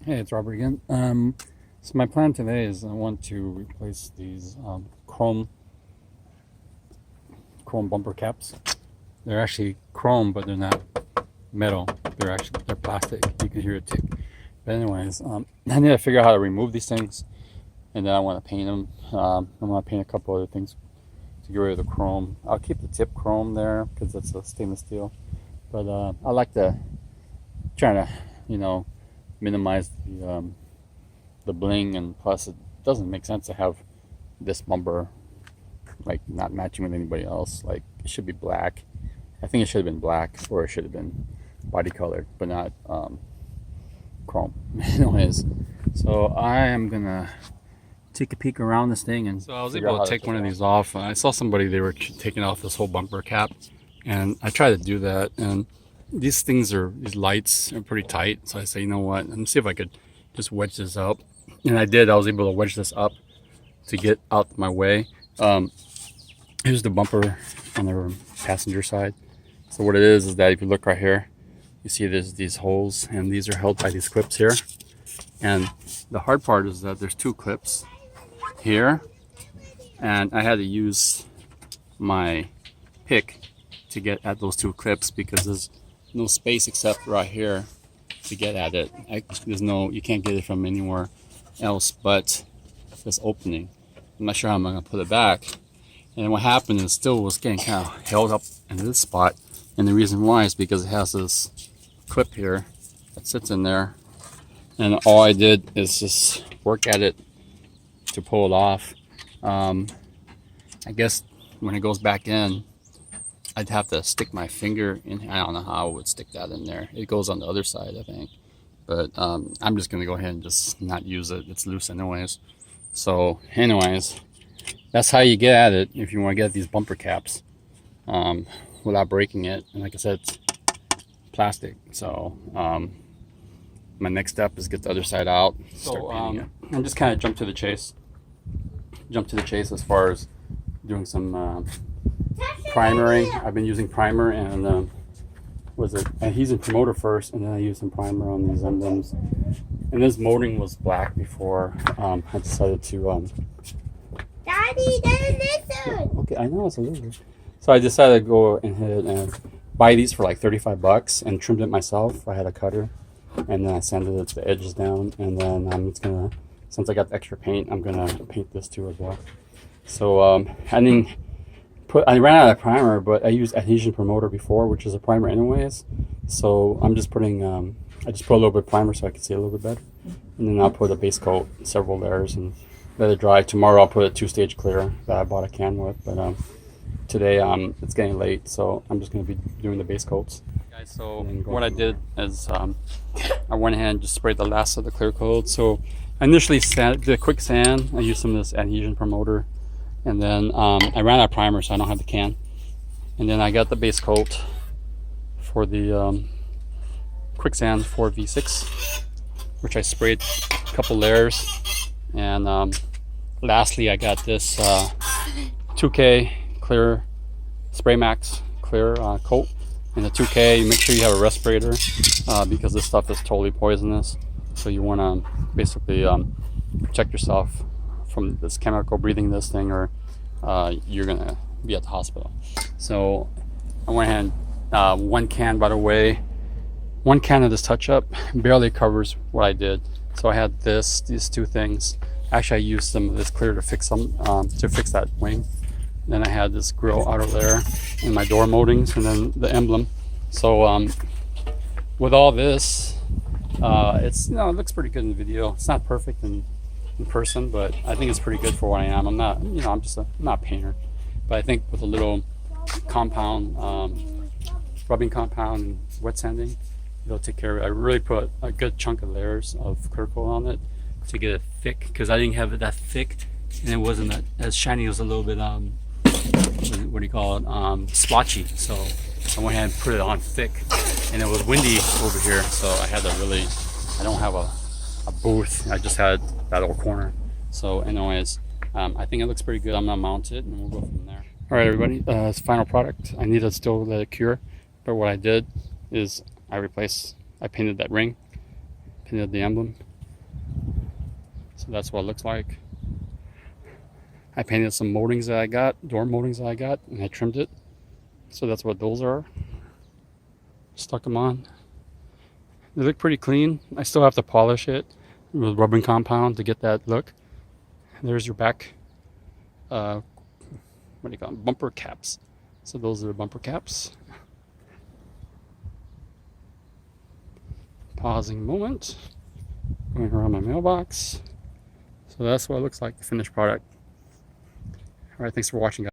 Hey, it's Robert again. So my plan today is I want to replace these chrome bumper caps. They're actually chrome, but they're not metal. They're plastic. You can hear it tick. But anyways, I need to figure out how to remove these things, and then I want to paint them. I'm gonna paint a couple other things to get rid of the chrome. I'll keep the tip chrome there because that's a stainless steel. But I like to try to, minimize the bling, and plus it doesn't make sense to have this bumper like not matching with anybody else. Like it should be black. I think it should have been black, or it should have been body colored, but not chrome. Anyways, so I am gonna take a peek around this thing, and so I was able to take one of these off. I saw somebody, they were taking off this whole bumper cap, and I tried to do that, and these lights are pretty tight. So I say, you know what, let me see if I could just wedge this up. And I did. I was able to wedge this up to get out my way. Here's the bumper on the passenger side. So what it is that if you look right here, you see there's these holes, and these are held by these clips here. And the hard part is that there's two clips here, and I had to use my pick to get at those two clips because there's no space except right here to get at it. You can't get it from anywhere else but this opening. I'm not sure how I'm gonna put it back. And what happened is still was getting kind of held up in this spot, and the reason why is because it has this clip here that sits in there, and all I did is just work at it to pull it off. I guess when it goes back in, I'd have to stick my finger in. I don't know how I would stick that in there. It goes on the other side, I think. But I'm just going to go ahead and just not use it. It's loose anyways. So anyways, that's how you get at it if you want to get these bumper caps without breaking it. And like I said, it's plastic. So my next step is get the other side out. So I'm just kind of jump to the chase as far as doing some primering. I've been using primer and adhesive promoter first, and then I used some primer on these emblems. And this molding was black before I decided to Daddy, don't listen. okay, I know it's a little bit. So I decided to go ahead and buy these for like $35 and trimmed it myself. I had a cutter, and then I sanded the edges down, and then I'm just gonna, since I got the extra paint, I'm gonna paint this too as well. So I ran out of primer, but I used adhesion promoter before, which is a primer anyways. So I'm just putting, I just put a little bit of primer so I can see a little bit better. And then I'll put a base coat, several layers, and let it dry. Tomorrow I'll put a 2-stage clear that I bought a can with. But today it's getting late, so I'm just going to be doing the base coats. Guys, so what I did is I went ahead and just sprayed the last of the clear coat. So I initially did a quick sand. I used some of this adhesion promoter. And then I ran out of primer, so I don't have the can. And then I got the base coat for the QUICKSAND 4v6, which I sprayed a couple layers. And lastly, I got this 2K clear Spray Max clear coat. And the 2K, make sure you have a respirator because this stuff is totally poisonous. So you want to basically protect yourself from this chemical, breathing this thing, or you're gonna be at the hospital. So I went ahead and one can, by the way, one can of this touch-up barely covers what I did. So I had these two things. Actually, I used some of this clear to fix that wing. Then I had this grill outer layer and my door moldings, and then the emblem. So with all this, it's, it looks pretty good in the video. It's not perfect in person, but I think it's pretty good for what I am. I'm not, I'm not a painter, but I think with a little compound, rubbing compound and wet sanding, it'll take care of it. I really put a good chunk of layers of clear coat on it to get it thick, because I didn't have it that thick, and it wasn't as shiny. It was a little bit what do you call it, splotchy. So I went ahead and put it on thick, and it was windy over here, so I had to really, I don't have a booth, I just had that little corner. So anyways, I think it looks pretty good. I'm gonna mount it and we'll go from there. All right, everybody, it's final product. I need to still let it cure, but what I did is I painted that ring, painted the emblem, So that's what it looks like. I painted some moldings that I got, door moldings that I got, and I trimmed it. So that's what those are. Stuck them on. They look pretty clean. I still have to polish it with rubbing compound to get that look. There's your back, what do you call them? Bumper caps. So those are the bumper caps. Pausing moment. Going around my mailbox. So that's what it looks like, the finished product. Alright, thanks for watching, guys.